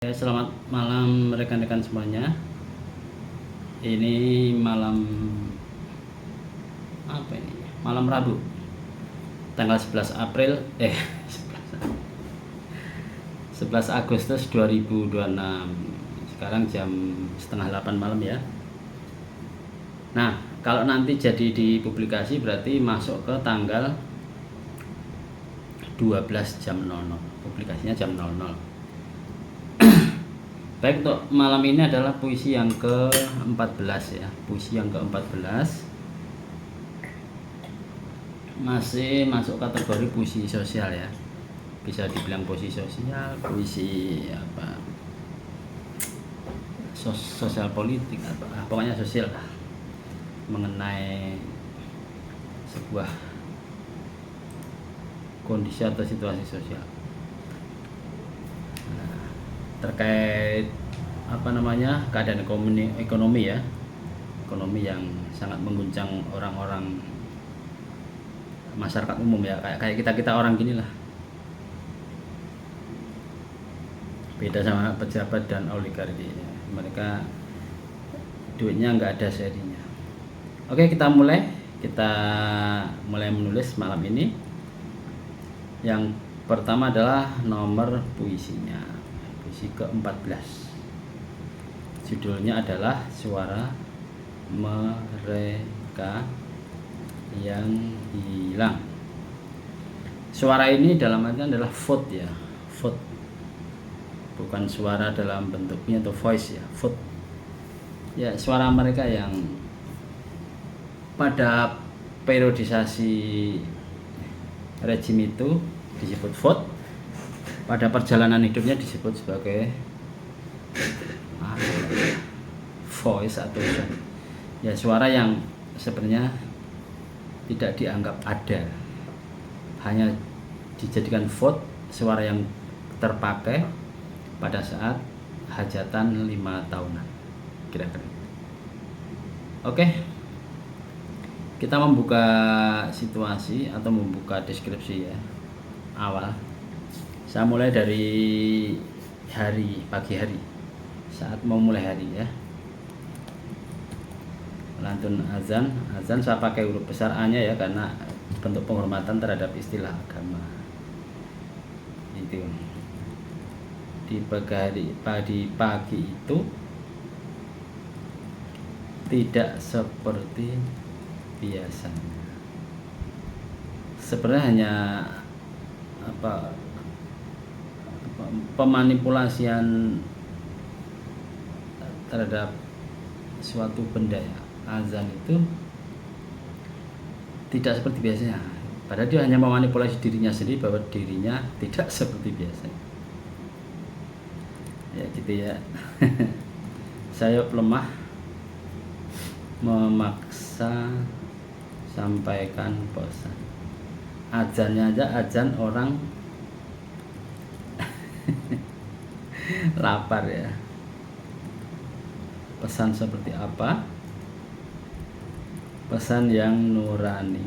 Ya, selamat malam rekan-rekan semuanya. Ini malam apa ini? Malam Rabu, tanggal 11 April 11 Agustus 2026. Sekarang jam setengah 8 malam ya. Nah, kalau nanti jadi dipublikasi berarti masuk ke tanggal 12 jam 00. Publikasinya jam 00. Baik, untuk malam ini adalah puisi yang ke-14 ya. Puisi yang ke-14 masih masuk kategori puisi sosial ya. Bisa dibilang puisi sosial, puisi apa? Sosial politik apa? Pokoknya sosial lah. Mengenai sebuah kondisi atau situasi sosial. Terkait keadaan ekonomi ya, ekonomi yang sangat mengguncang orang-orang masyarakat umum ya, kayak kita orang gini lah, beda sama pejabat dan oligarki ya. Mereka duitnya nggak ada serinya. Oke, kita mulai menulis malam ini. Yang pertama adalah nomor puisinya, puisi ke-14. Judulnya adalah Suara Mereka yang Hilang. Suara ini dalam artian adalah vote ya, vote, bukan suara dalam bentuknya atau voice ya, vote ya, suara mereka yang pada periodisasi rejim itu disebut vote, pada perjalanan hidupnya disebut sebagai voice atau ya, suara yang sebenarnya tidak dianggap ada, hanya dijadikan vote, suara yang terpakai pada saat hajatan 5 tahunan kira-kira. Oke, kita membuka situasi atau membuka deskripsi ya. Awal saya mulai dari pagi hari, saat mau mulai hari ya. Lantun azan saya pakai huruf besar A nya ya, karena bentuk penghormatan terhadap istilah agama. Itu di pagi itu tidak seperti biasanya. Sebenarnya hanya pemanipulasian terhadap suatu benda ya. Azan itu tidak seperti biasanya, padahal dia hanya memanipulasi dirinya sendiri bahwa dirinya tidak seperti biasa ya, gitu ya. Saya lemah memaksa sampaikan pesan. Azannya aja azan orang lapar ya. Pesan seperti apa? Pesan yang nurani,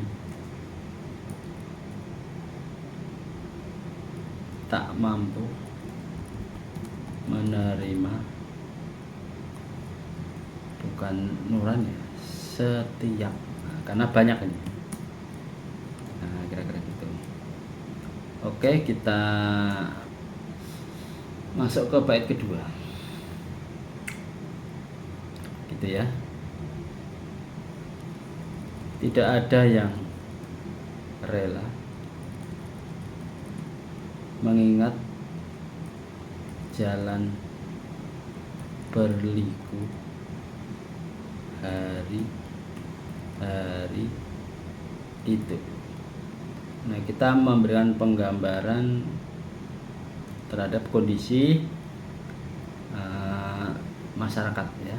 tak mampu menerima, bukan nurani, setiap, karena banyak ini. Nah, kira-kira gitu. Oke, kita masuk ke bait kedua, gitu ya. Tidak ada yang rela mengingat jalan berliku hari-hari itu. Nah, kita memberikan penggambaran terhadap kondisi masyarakat ya,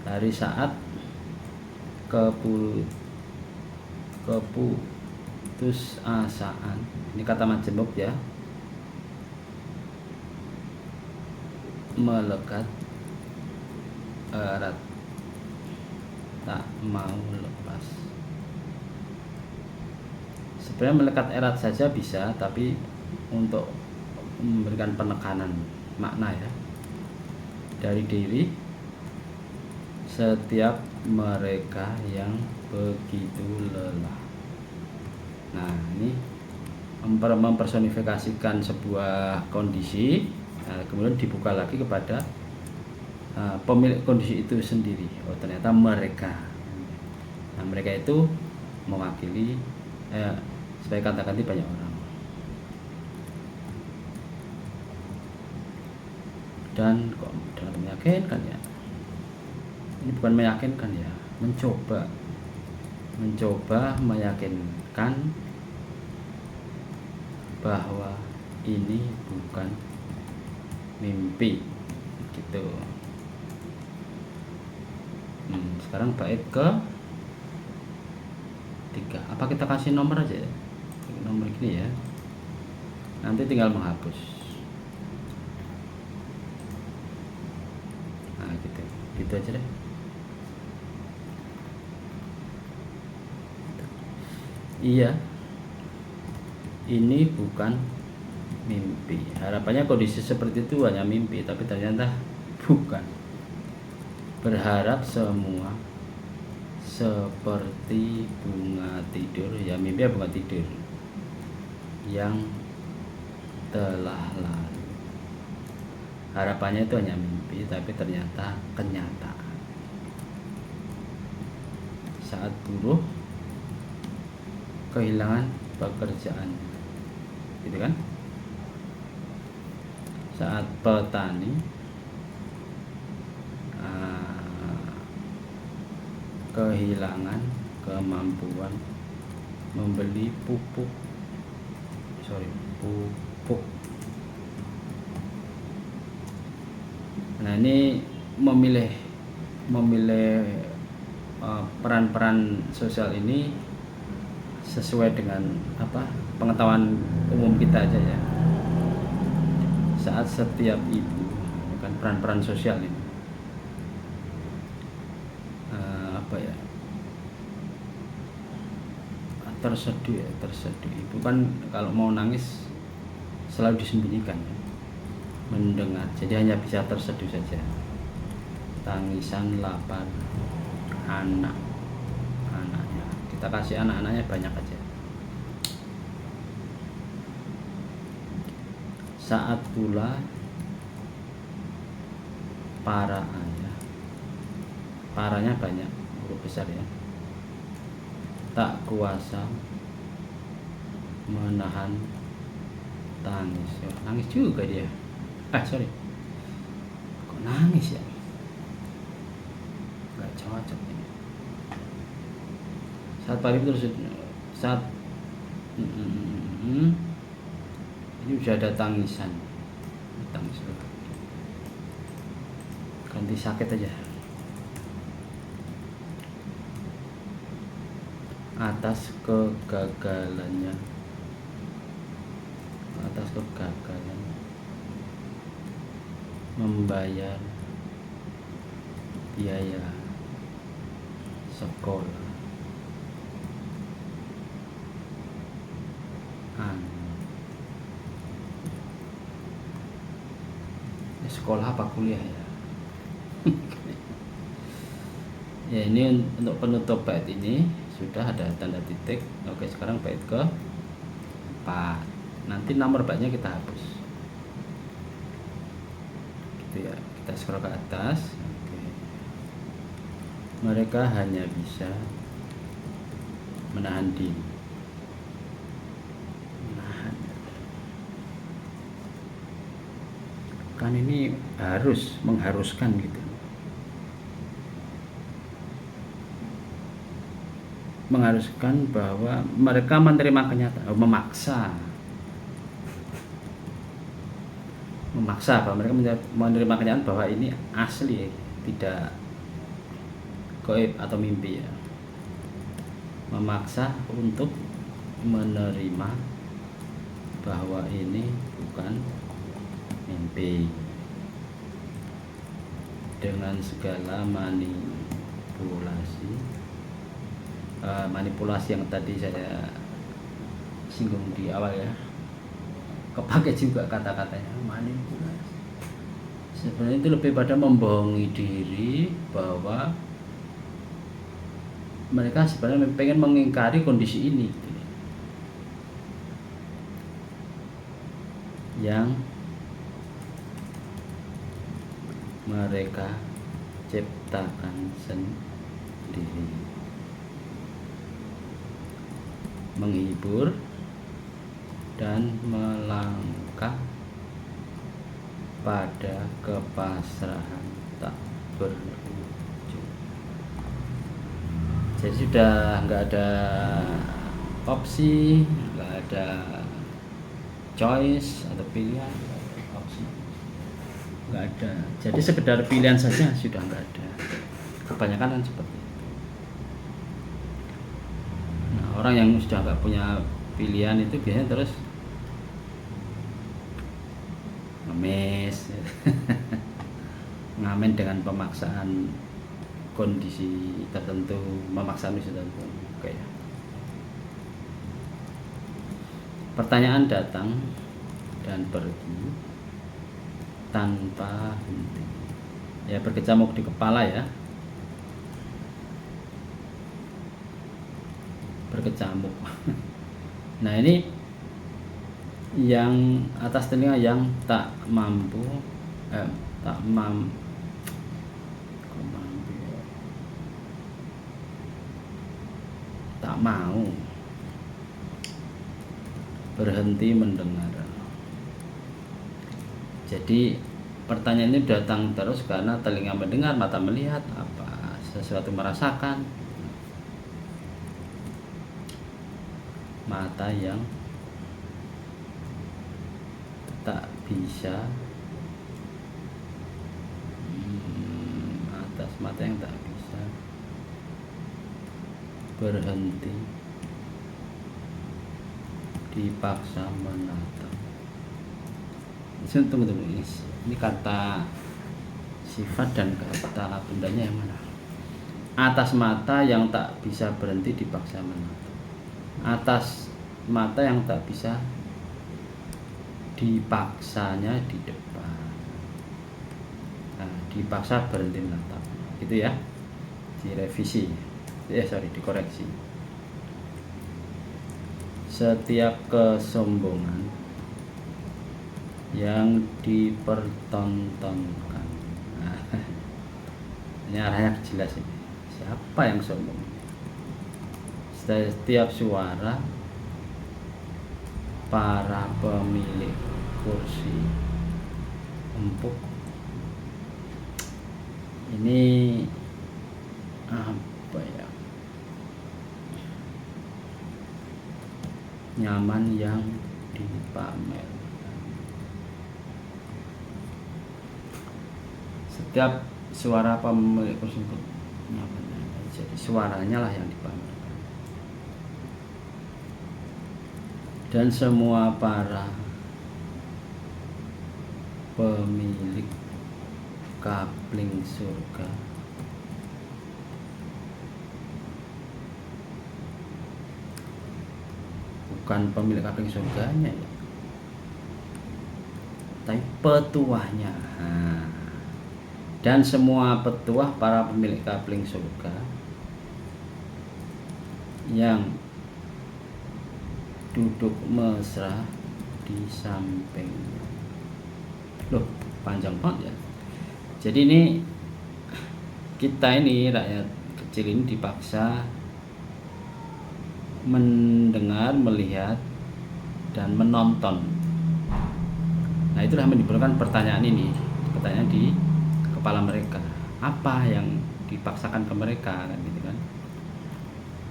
dari saat keputusasaan, ini kata majemuk ya, melekat erat, tak mau lepas. Sebenarnya melekat erat saja bisa, tapi untuk memberikan penekanan makna ya, dari diri setiap mereka yang begitu lelah. Nah, ini mempersonifikasikan sebuah kondisi, kemudian dibuka lagi kepada pemilik kondisi itu sendiri. Oh, ternyata mereka. Nah, mereka itu mewakili sebagai kata-kata banyak orang. Dan kok dengan meyakinkan ya, ini bukan meyakinkan ya, mencoba meyakinkan bahwa ini bukan mimpi gitu. Sekarang bait ke 3. Apa kita kasih nomor aja ya? Nomor gini ya, nanti tinggal menghapus. Nah gitu aja deh. Iya, ini bukan mimpi. Harapannya kondisi seperti itu hanya mimpi, tapi ternyata bukan. Berharap semua seperti bunga tidur, ya mimpi ya bunga tidur yang telah lalu. Harapannya itu hanya mimpi, tapi ternyata kenyataan. Saat buruh kehilangan pekerjaan, gitu kan? Saat petani kehilangan kemampuan membeli pupuk. Nah, ini memilih peran-peran sosial ini sesuai dengan pengetahuan umum kita aja ya. Saat setiap ibu, kan peran-peran sosial ini terseduh. Ibu kan kalau mau nangis selalu disembunyikan ya, mendengar, jadi hanya bisa terseduh saja. Tangisan lapar anaknya, kita kasih anak-anaknya banyak aja. Saat pula para ayah, paranya banyak, huruf besar ya, tak kuasa menahan tangis. Nangis juga dia. Kok nangis ya? Gak cocok ini. Saat pagi terus ini sudah ada tangisan. Tangis lagi. Ganti sakit aja. Atas kegagalan membayar biaya sekolah sekolah apa kuliah ya? Ya, ini untuk penutup bait ini sudah ada tanda titik. Oke, sekarang bait ke 4. Nanti nomor baitnya kita hapus gitu ya, kita scroll ke atas. Oke. Mereka hanya bisa menahan diri, kan ini mengharuskan gitu, mengharuskan bahwa mereka menerima kenyataan, memaksa bahwa mereka menerima kenyataan bahwa ini asli, tidak gaib atau mimpi ya. Memaksa untuk menerima bahwa ini bukan mimpi dengan segala manipulasi yang tadi saya singgung di awal ya. Kepake juga kata-katanya manipulasi. Sebenarnya itu lebih pada membohongi diri bahwa mereka sebenarnya pengen mengingkari kondisi ini gitu. Yang mereka ciptakan sendiri, menghibur dan melangkah pada kepasrahan tak berujung. Jadi sudah nggak ada opsi, nggak ada choice atau pilihan, opsi nggak ada. Jadi sekedar pilihan saja sudah nggak ada. Kebanyakan kan seperti itu. Nah, orang yang sudah nggak punya pilihan itu biasanya terus ngemis, ngamen dengan pemaksaan kondisi tertentu, memaksa kondisi tertentu. Kayak pertanyaan datang dan pergi tanpa henti. Ya, berkecamuk di kepala ya. Berkecamuk. Nah, ini yang atas telinga yang tak mampu tak mau berhenti mendengar. Jadi pertanyaan ini datang terus karena telinga mendengar, mata melihat, apa sesuatu merasakan, mata yang tak bisa, atas mata yang tak bisa berhenti, dipaksa menatap. Tunggu ini kata sifat dan kata bendanya yang mana? Atas mata yang tak bisa berhenti, dipaksa menatap. Atas mata yang tak bisa, dipaksanya di depan. Nah, dipaksa berhenti menatap, gitu ya. Direvisi, dikoreksi. Setiap kesombongan yang dipertontonkan. Nah, ini arahnya jelas ini. Siapa yang sombong? Setiap suara para pemilik kursi empuk ini apa ya? Nyaman yang dipamer. Setiap suara pemilik kursi empuk nyaman, jadi suaranya lah yang dipamer. Dan semua para pemilik kapling surga bukan pemilik kapling surganya ya, tapi petuahnya. Dan semua petuah para pemilik kapling surga yang duduk mesra di sampingnya. Loh, panjang banget ya. Jadi ini kita ini rakyat kecil ini dipaksa mendengar, melihat, dan menonton. Nah, itulah menimbulkan pertanyaan ini, pertanyaan di kepala mereka. Apa yang dipaksakan ke mereka, kan gitu kan?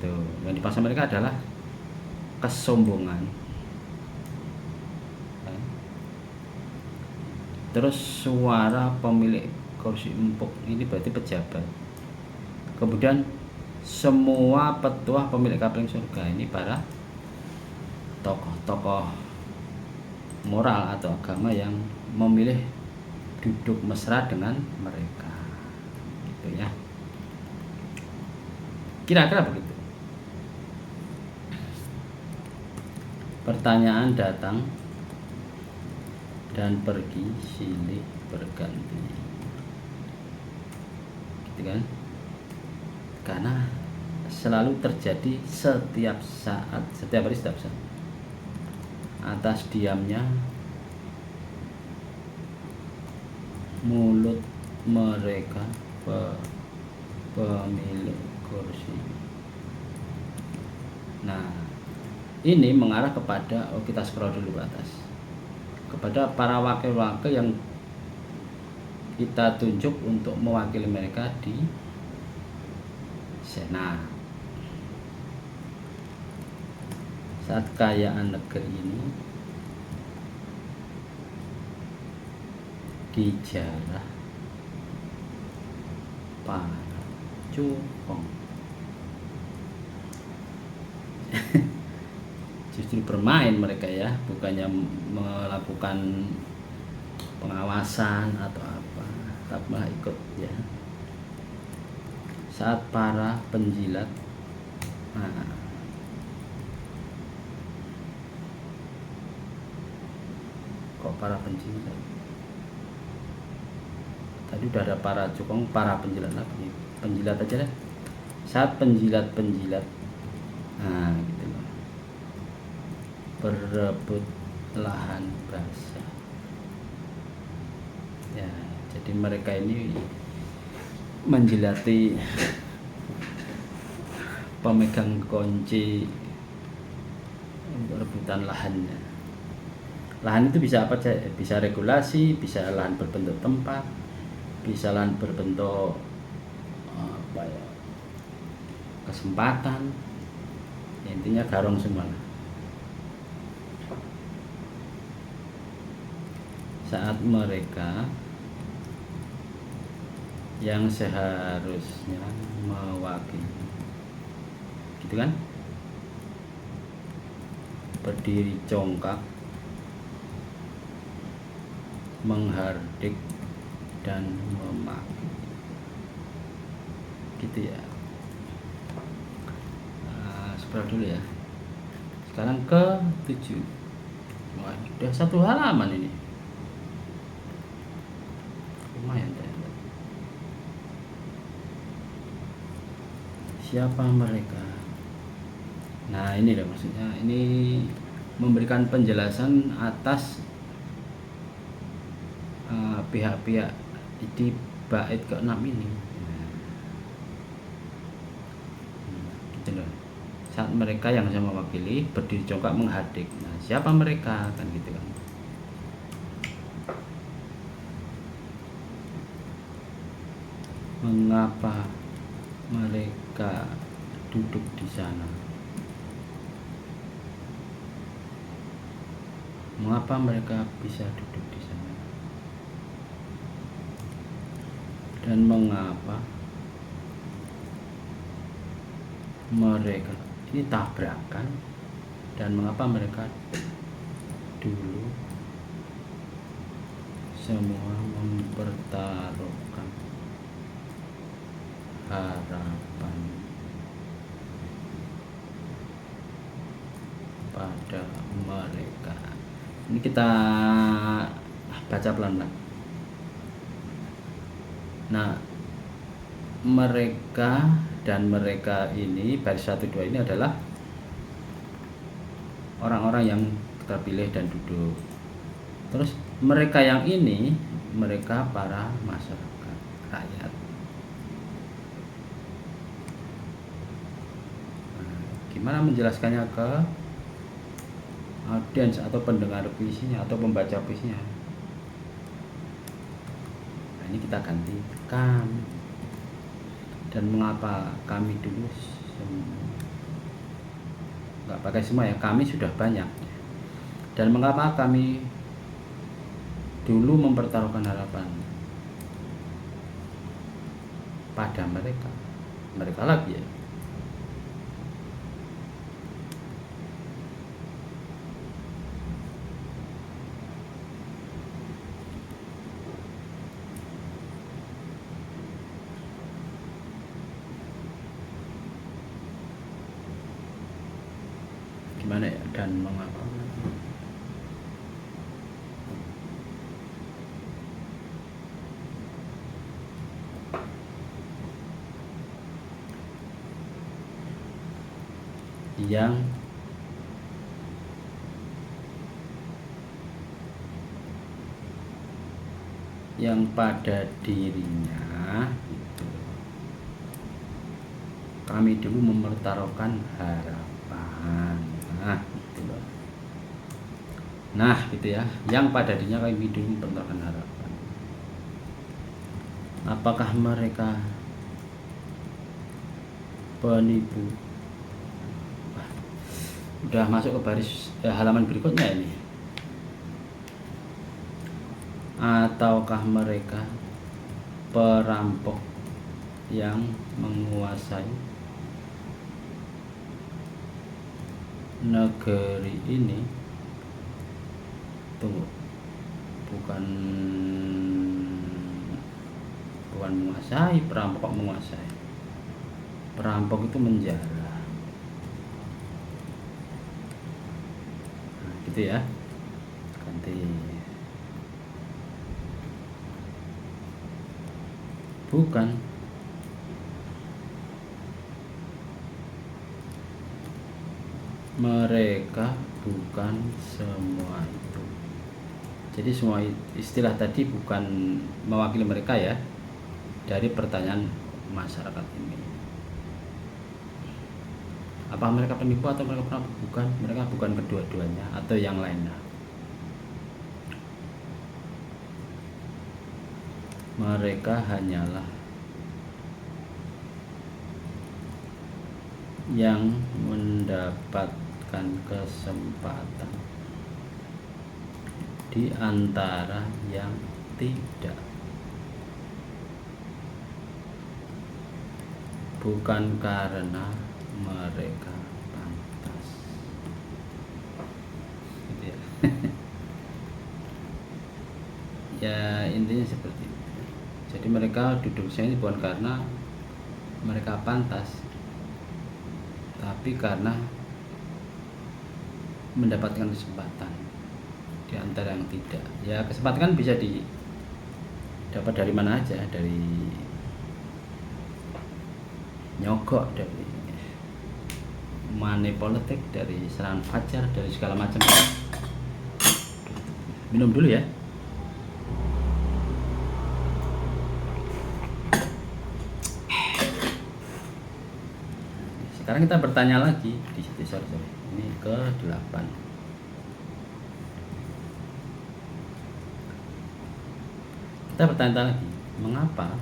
Tuh, yang dipaksa mereka adalah kesombongan. Terus suara pemilik kursi empuk ini berarti pejabat. Kemudian semua petuah pemilik kapling surga ini para tokoh-tokoh moral atau agama yang memilih duduk mesra dengan mereka, gitu ya. Kira-kira begitu. Pertanyaan datang dan pergi silih berganti, gitu kan? Karena selalu terjadi setiap saat, setiap hari, setiap saat. Atas diamnya mulut mereka, pemilik kursi. Nah, ini mengarah kepada, kita scroll dulu ke atas, kepada para wakil-wakil yang kita tunjuk untuk mewakili mereka di Senat. Saat kekayaan negeri ini dijarah para cukong. Justru bermain mereka ya, bukannya melakukan pengawasan atau apa, tetap malah ikut ya. Saat para penjilat, nah, kok para penjilat? Tadi udah ada para cukong, para penjilat lagi. Penjilat aja deh. Saat penjilat-penjilat, nah gitu loh, berebut lahan basah. Ya, jadi mereka ini menjilati pemegang kunci untuk rebutan lahannya. Lahan itu bisa apa aja? Bisa regulasi, bisa lahan berbentuk tempat, bisa lahan berbentuk apa ya, kesempatan. Ya, intinya garong semua. Saat mereka yang seharusnya mewakili, gitu kan, berdiri congkak, menghardik dan memaki, gitu ya. Scroll dulu ya. Sekarang ke 7. Wah, udah 1 halaman ini, lumayan ya. Siapa mereka? Nah, ini loh maksudnya, ini memberikan penjelasan atas pihak-pihak di bait ke-6 ini. Gitu loh. Saat mereka yang saya mewakili berdiri congkak menghardik. Nah, siapa mereka kan gitu kan. Mengapa mereka duduk di sana? Mengapa mereka bisa duduk di sana? Dan mengapa mereka ini tabrakan, dan mengapa mereka dulu semua mempertaruhkan harapan pada mereka. Ini kita baca pelan-pelan. Nah, mereka dan mereka ini, baris 1, 2 ini adalah orang-orang yang terpilih dan duduk. Terus mereka yang ini, mereka para masyarakat, rakyat. Nah, gimana menjelaskannya ke audiens atau pendengar puisinya atau pembaca puisinya? Nah, ini kita ganti kami. Dan mengapa kami dulu semua, nggak pakai semua ya, kami sudah banyak. Dan mengapa kami dulu mempertaruhkan harapan pada mereka, mereka lagi ya. Gimana ya, dan mengapa? yang pada dirinya itu kami dulu mempertaruhkan harapan. Nah gitu ya, yang pada dirinya kami dulu mempertaruhkan harapan. Apakah mereka penipu? Udah masuk ke baris halaman berikutnya ini. Ataukah mereka perampok yang menguasai negeri ini? Tunggu, bukan menguasai, perampok menguasai. Perampok itu menjara. Nah, gitu ya. Ganti. Bukan. Mereka bukan semua itu. Jadi semua istilah tadi bukan mewakili mereka ya, dari pertanyaan masyarakat ini. Apa mereka penipu atau mereka perampok? Bukan, mereka bukan kedua-duanya atau yang lainnya. Mereka hanyalah yang mendapatkan kesempatan di antara yang tidak. Bukan karena mereka pantas. Gitu ya. Ya intinya seperti itu. Jadi mereka duduk sini bukan karena mereka pantas, tapi karena mendapatkan kesempatan di antara yang tidak. Ya kesempatan kan bisa didapat dari mana aja, dari nyogok, dari money politik, dari serangan fajar, dari segala macam. Minum dulu ya. Sekarang kita bertanya lagi di situ, sorry. Ini ke-8. Kita bertanya lagi, mengapa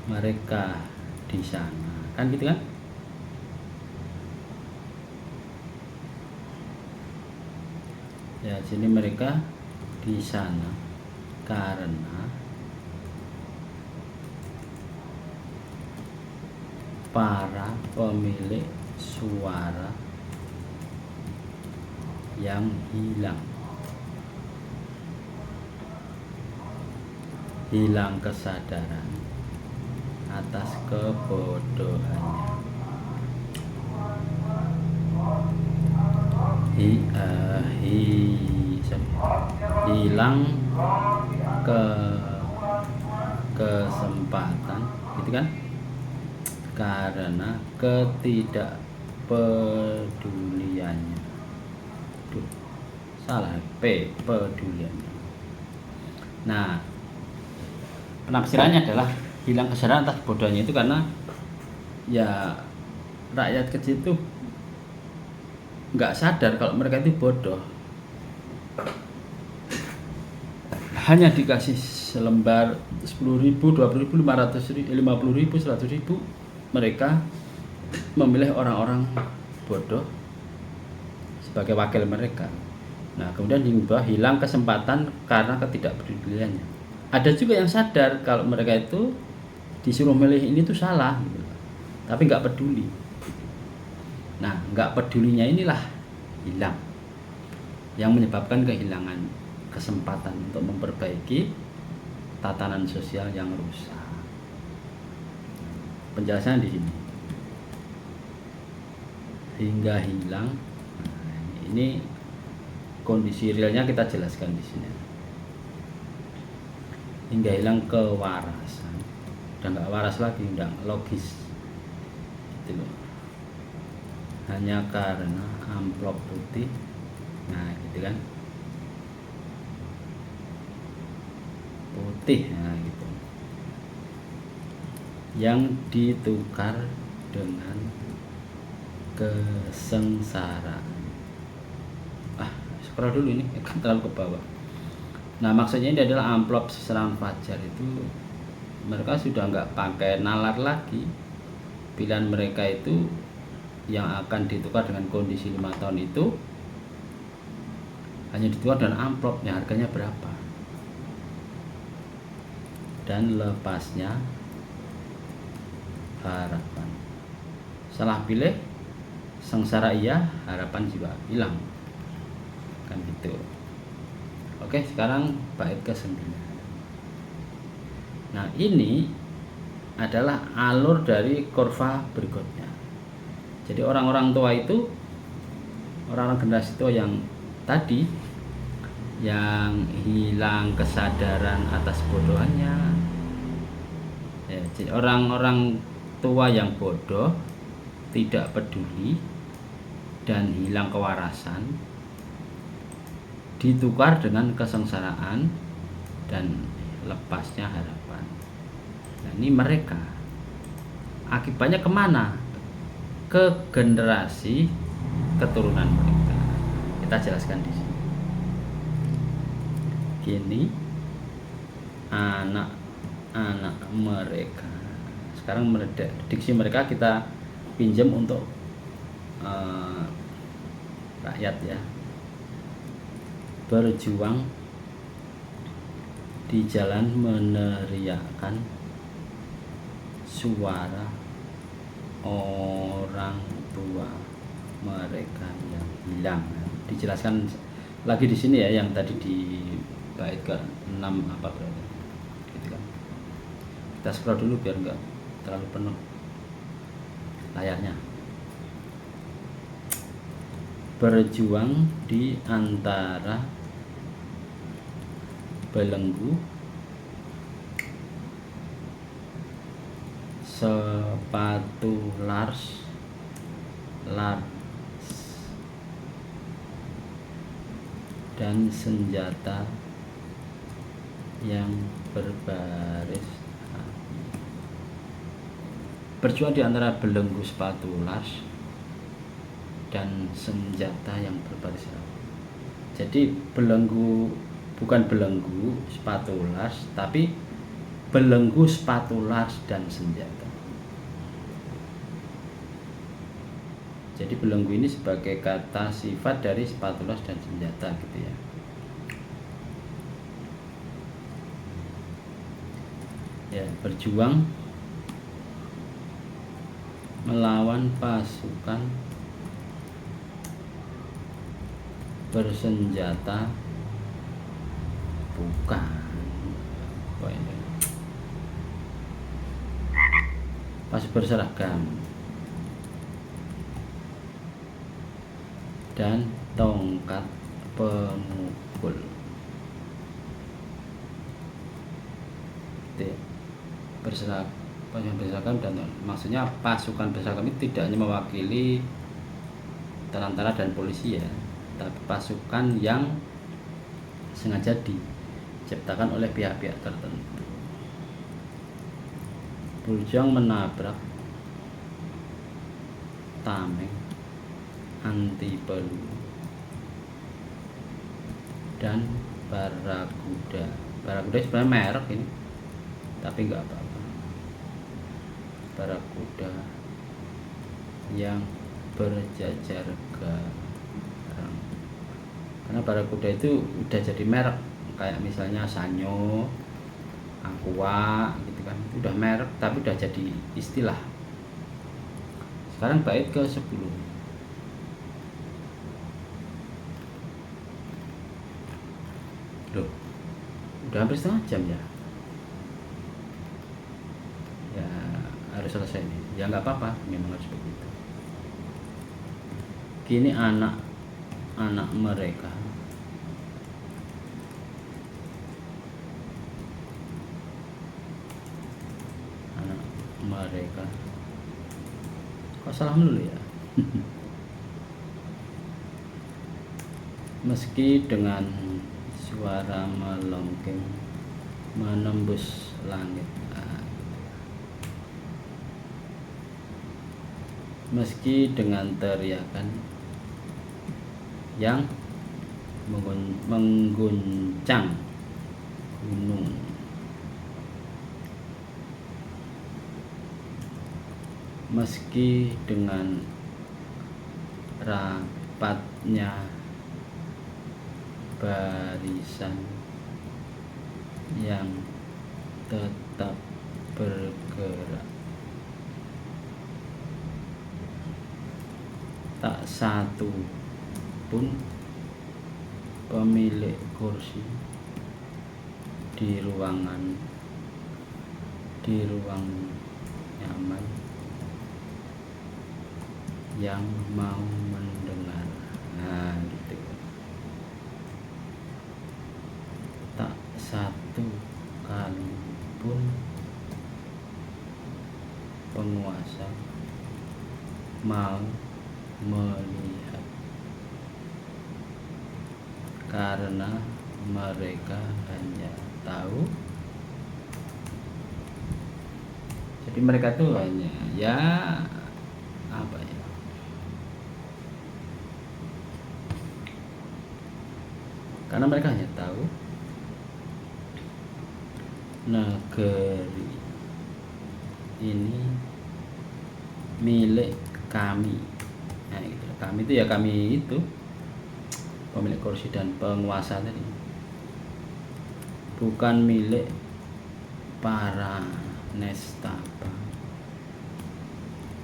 mereka di sana? Kan gitu kan? Ya, sini mereka di sana karena para pemilik suara yang hilang kesadaran atas kebodohannya, hilang kesempatan, gitu kan? Karena ketidakpeduliannya. Salah, peduliannya. Nah, penafsirannya adalah hilang kesadaran atas bodohnya itu karena ya rakyat kecil itu nggak sadar kalau mereka itu bodoh. Hanya dikasih selembar 10.000, 20.000, 500.000, 50.000, 100.000, mereka memilih orang-orang bodoh sebagai wakil mereka. Nah, kemudian hilang kesempatan karena ketidakpeduliannya. Ada juga yang sadar kalau mereka itu disuruh milih ini tuh salah, gitu, tapi nggak peduli. Nah, nggak pedulinya inilah hilang, yang menyebabkan kehilangan kesempatan untuk memperbaiki tatanan sosial yang rusak. Penjelasan di sini. Hingga hilang. Nah, ini kondisi realnya kita jelaskan di sini. Hingga hilang kewarasan. Udah nggak waras lagi, udah logis. Gitu loh. hanya karena amplop putih. Nah gitu kan, putih, nah gitu, yang ditukar dengan kesengsaraan. Scroll dulu, ini kan terlalu ke bawah. Nah maksudnya ini adalah amplop serangan fajar itu mereka sudah nggak pakai nalar lagi. Pilihan mereka itu yang akan ditukar dengan kondisi 5 tahun itu hanya ditukar dengan amplop yang harganya berapa, dan lepasnya harapan. Salah pilih, sengsara iya, harapan juga hilang, kan gitu. Oke, sekarang bait ke-9. Nah ini adalah alur dari kurva berikutnya. Jadi orang-orang tua itu, orang-orang generasi tua yang tadi, yang hilang kesadaran atas bodohannya ya, jadi orang-orang tua yang bodoh, tidak peduli dan hilang kewarasan, ditukar dengan kesengsaraan dan lepasnya harapan. Nah ini mereka akibatnya kemana? Ke generasi keturunan mereka. Kita jelaskan di sini. Gini, anak-anak mereka. Sekarang diksi mereka kita pinjam untuk rakyat ya. Berjuang di jalan meneriakkan suara orang tua mereka yang hilang. Dijelaskan lagi di sini ya, yang tadi di bait ke-6 apa berarti gitu kan. Kita scroll dulu biar enggak terlalu penuh layarnya. Berjuang di antara belenggu sepatu Lars dan senjata yang berbaris api. Berjuang di antara belenggu sepatu Lars dan senjata yang berbaris api. Jadi belenggu, bukan belenggu sepatu Lars, tapi belenggu sepatu Lars dan senjata. Jadi belenggu ini sebagai kata sifat dari sepatu Lars dan senjata gitu ya. Ya, berjuang melawan pasukan bersenjata, bukan pas berseragam dan tongkat pemukul. Berseragam dan maksudnya pasukan berseragam itu tidak hanya mewakili tentara dan polisi ya, tapi pasukan yang sengaja diciptakan oleh pihak-pihak tertentu. Berjuang menabrak tameng anti peluru dan barakuda. Barakuda sebenarnya merek ini, tapi nggak apa-apa. Barakuda yang berjajar garang. Karena barakuda itu udah jadi merek, kayak misalnya Sanyo, Aqua gitu kan, udah merek tapi udah jadi istilah. Sekarang bait ke-10. Loh, udah hampir setengah jam ya. Ya harus selesai nih. Ya nggak apa-apa, memang harus begitu. Kini anak mereka kok salah dulu ya. meski dengan suara melengking menembus langit. Meski dengan teriakan yang mengguncang gunung, meski dengan rapatnya barisan yang tetap bergerak, tak satu pun pemilik kursi di ruang nyaman yang mau mendengar. Nah, gitu. Tak satu kali pun penguasa mau melihat, karena mereka hanya tahu, jadi mereka tuh hanya ya apa ya, karena mereka hanya tahu negeri ini milik kami. Nah, gitu. Kami itu ya kami itu pemilik kursi dan penguasa tadi, bukan milik para nestapa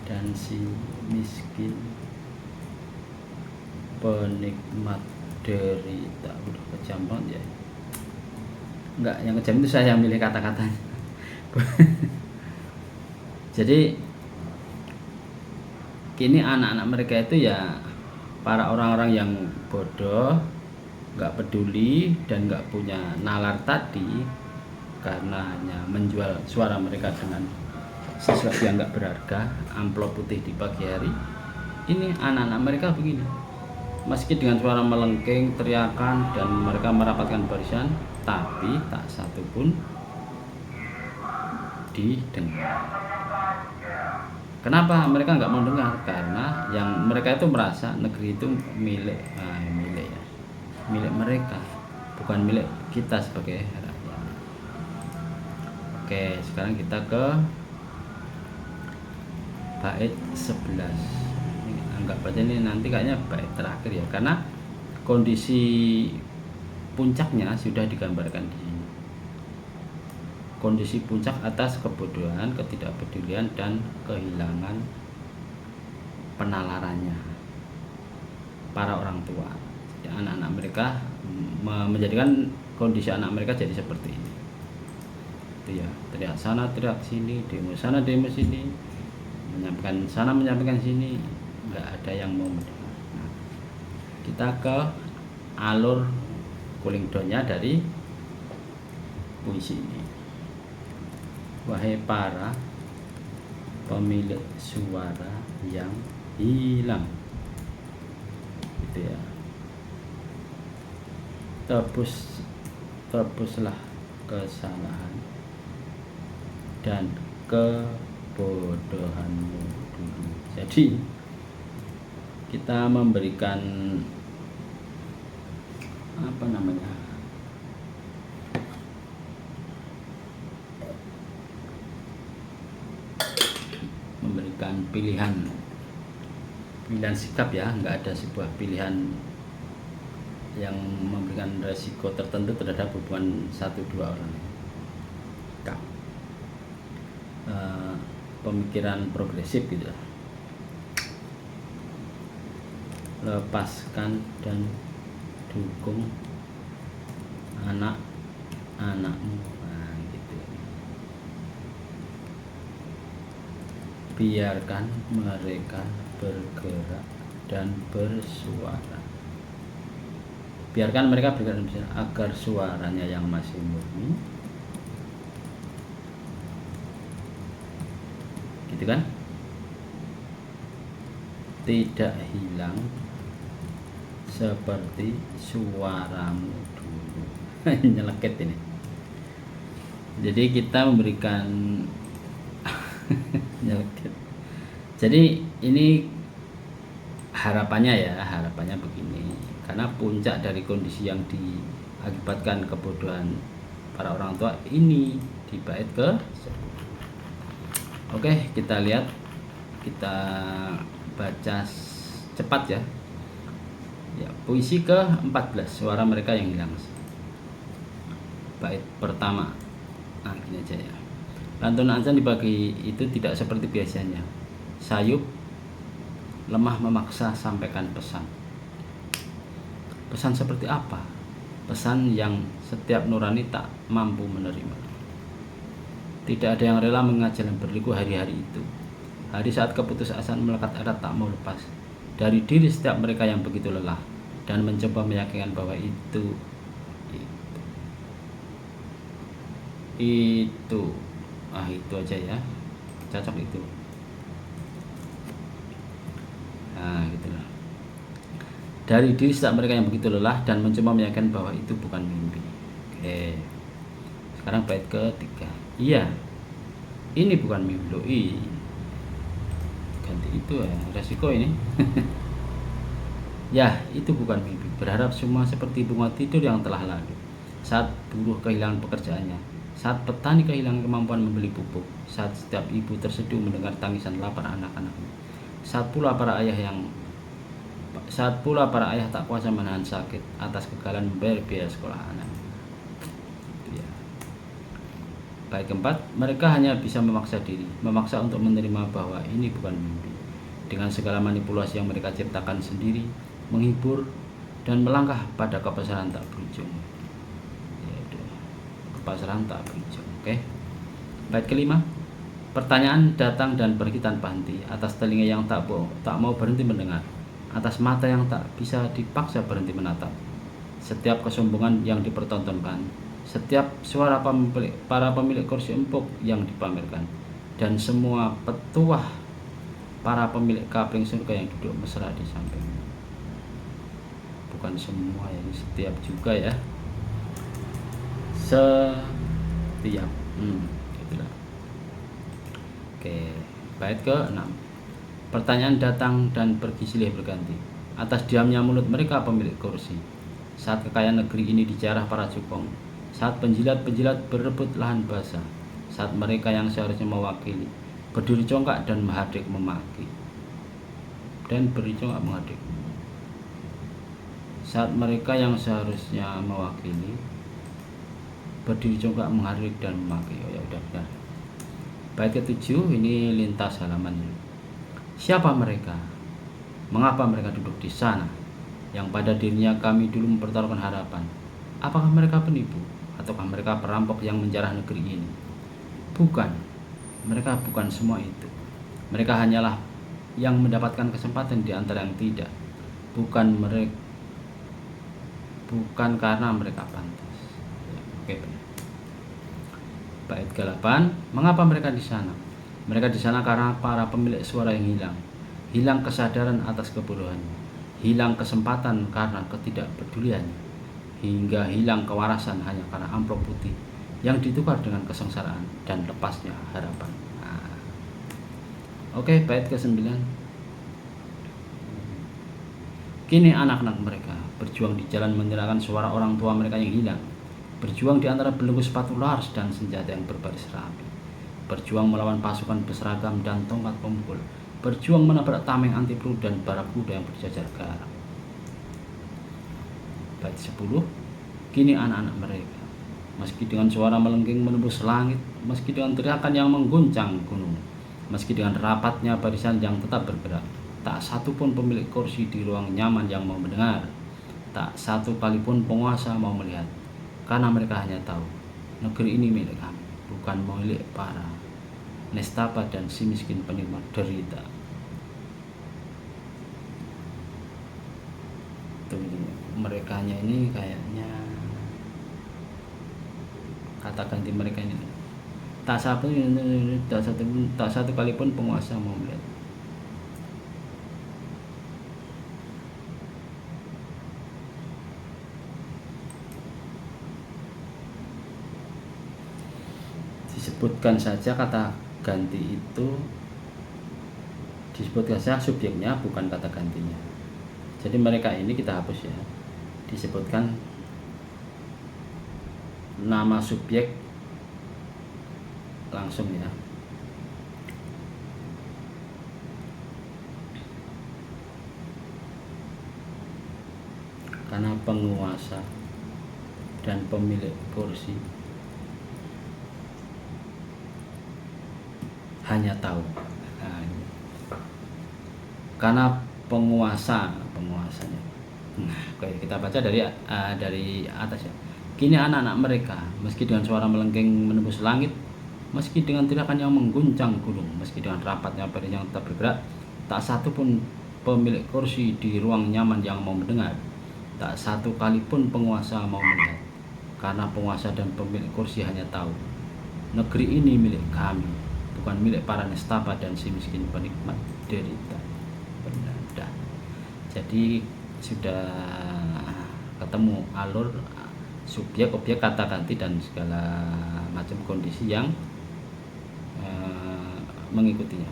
dan si miskin penikmat derita. Udah kejam banget ya. Enggak, yang kejam itu saya yang milih kata-katanya. Jadi kini anak-anak mereka itu ya para orang-orang yang bodoh, nggak peduli dan nggak punya nalar tadi, karena hanya menjual suara mereka dengan sesuatu yang nggak berharga, amplop putih di pagi hari. Ini anak-anak mereka begini, meski dengan suara melengking, teriakan, dan mereka merapatkan barisan, tapi tak satu pun didengar. Kenapa mereka nggak mau dengar? Karena yang mereka itu merasa negeri itu milik mereka, bukan milik kita sebagai rakyat. Oke, sekarang kita ke bait 11. Anggap aja ini nanti kayaknya bait terakhir ya, karena kondisi puncaknya sudah digambarkan di sini. Kondisi puncak atas kebodohan, ketidakpedulian, dan kehilangan penalarannya para orang tua. Jadi anak-anak mereka menjadikan kondisi anak mereka jadi seperti ini. Itu ya, teriak sana, teriak sini, demo sana, demo sini, menyampaikan sana, menyampaikan sini, nggak ada yang mau mendengar. Nah, kita ke alur cooling down-nya dari puisi ini. Wahai para pemilik suara yang hilang, gitu ya, tebuslah kesalahan dan kebodohanmu dulu. Jadi kita memberikan apa namanya, pilihan sikap ya, nggak ada sebuah pilihan yang memberikan resiko tertentu terhadap hubungan 1-2 orang. Pemikiran progresif gitu, lepaskan dan dukung anak-anakmu. Biarkan mereka bergerak dan bersuara. Biarkan mereka bergerak dan bersuara agar suaranya yang masih murni, gitu kan, tidak hilang seperti suaramu dulu. Nyeleket ini. Jadi kita memberikan nyeleket. Jadi ini harapannya begini, karena puncak dari kondisi yang diakibatkan kebodohan para orang tua ini di bait ke 10. Oke, kita lihat, kita baca cepat ya. Ya, puisi ke-14, suara mereka yang hilang. Bait pertama. Nah, gini aja ya. Lantunan azan dibagi itu tidak seperti biasanya. Sayup lemah memaksa sampaikan pesan. Pesan seperti apa? Pesan yang setiap nurani tak mampu menerima. Tidak ada yang rela mengajar dan berliku hari-hari itu. Hari saat keputusasaan melekat erat tak mau lepas dari diri setiap mereka yang begitu lelah dan mencoba meyakinkan bahwa itu aja ya, cocok itu. Nah, gitulah. Dari diri setiap mereka yang begitu lelah dan mencoba meyakinkan bahwa itu bukan mimpi. Oke. Sekarang bait ketiga. Iya, ini bukan mimpi loh. Ganti itu ya, resiko ini. Ya, itu bukan mimpi. Berharap semua seperti bunga tidur yang telah lalu. Saat buruh kehilangan pekerjaannya, saat petani kehilangan kemampuan membeli pupuk, saat setiap ibu terseduh mendengar tangisan lapar anak-anaknya, saat pula para ayah tak kuasa menahan sakit atas kegagalan membayar biaya sekolah anak. Ya. Bait keempat, mereka hanya bisa memaksa diri, memaksa untuk menerima bahwa ini bukan mimpi. Dengan segala manipulasi yang mereka ciptakan sendiri, menghibur dan melangkah pada kepasaran tak berujung. Kepasaran tak berujung. Oke. Bait kelima, pertanyaan datang dan pergi tanpa henti atas telinga yang tak mau berhenti mendengar, atas mata yang tak bisa dipaksa berhenti menatap. Setiap kesombongan yang dipertontonkan, setiap suara para pemilik kursi empuk yang dipamerkan, dan semua petuah para pemilik kapling surga yang duduk mesra di samping. Bukan semua ya, setiap juga ya. Setiap. Gitulah. Oke, bait ke-6. Pertanyaan datang dan pergi silih berganti atas diamnya mulut mereka pemilik kursi. Saat kekayaan negeri ini dijarah para cukong, saat penjilat-penjilat berebut lahan basah, saat mereka yang seharusnya mewakili berdiri congkak dan menghadik memaki. Saat mereka yang seharusnya mewakili berdiri congkak menghadik dan memaki. Oh ya udah benar. Bait ke-7 ini lintas halamannya. Siapa mereka? Mengapa mereka duduk di sana? Yang pada dirinya kami dulu mempertaruhkan harapan. Apakah mereka penipu? Ataukah mereka perampok yang menjarah negeri ini? Bukan. Mereka bukan semua itu. Mereka hanyalah yang mendapatkan kesempatan di antara yang tidak. Bukan karena mereka pantas. Oke. Bait ke-8, mengapa mereka di sana? Mereka di sana karena para pemilik suara yang hilang kesadaran atas kebodohannya, hilang kesempatan karena ketidakpeduliannya, hingga hilang kewarasan hanya karena amplop putih yang ditukar dengan kesengsaraan dan lepasnya harapan. Oke, bait ke-9. Kini anak-anak mereka berjuang di jalan mendengarkan suara orang tua mereka yang hilang, berjuang di antara belenggu sepatu laras dan senjata yang berbaris rapi, berjuang melawan pasukan berseragam dan tongkat pemukul, berjuang menabrak tameng anti peluru dan barakuda yang berjajar garang. Bait 10. Kini anak-anak mereka, meski dengan suara melengking menembus langit, meski dengan teriakan yang mengguncang gunung, meski dengan rapatnya barisan yang tetap bergerak, tak satu pun pemilik kursi di ruang nyaman yang mau mendengar, tak satu kali pun penguasa mau melihat, karena mereka hanya tahu negeri ini milik kami, bukan milik para nestapa dan si miskin penikmat derita. Merekanya ini kayaknya kata ganti mereka ini, tak satu kali pun penguasa mau melihat. disebutkan saja kata ganti itu, disebutkan saja subjeknya bukan kata gantinya. Jadi mereka ini kita hapus ya, disebutkan nama subjek langsung ya. Karena penguasa dan pemilik kursi hanya tahu. Nah, karena penguasanya. Nah, oke, kita baca dari atas ya. Kini anak-anak mereka, meski dengan suara melengking menembus langit, meski dengan teriakan yang mengguncang gunung, meski dengan rapatnya badai yang tetap bergerak, tak satu pun pemilik kursi di ruang nyaman yang mau mendengar. Tak satu kali pun penguasa mau melihat, karena penguasa dan pemilik kursi hanya tahu, negeri ini milik kami, bukan milik para nestapa dan si miskin penikmat derita. Benar. Jadi sudah ketemu alur subjek, objek, kata ganti dan segala macam kondisi yang mengikutinya.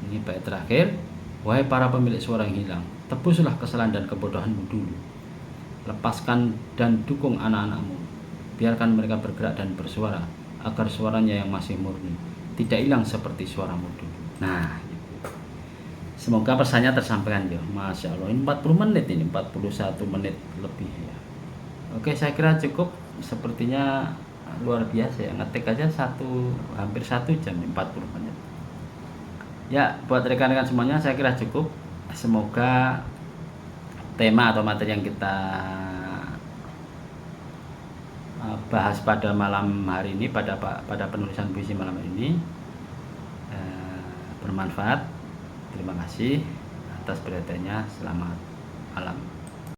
Ini bait terakhir. Wahai para pemilik suara yang hilang, tebuslah kesalahan dan kebodohanmu dulu. Lepaskan dan dukung anak-anakmu. Biarkan mereka bergerak dan bersuara, agar suaranya yang masih murni tidak hilang seperti suaramu dulu. Nah, semoga pesannya tersampaikan ya. Masya Allah, ini 40 menit, ini 41 menit lebih ya. Oke, saya kira cukup. Sepertinya luar biasa ya, ngetik aja hampir 1 jam 40 menit ya. Buat rekan-rekan semuanya saya kira cukup. Semoga tema atau materi yang kita bahas pada malam hari ini, pada penulisan puisi malam ini bermanfaat. Terima kasih atas perhatiannya. Selamat malam.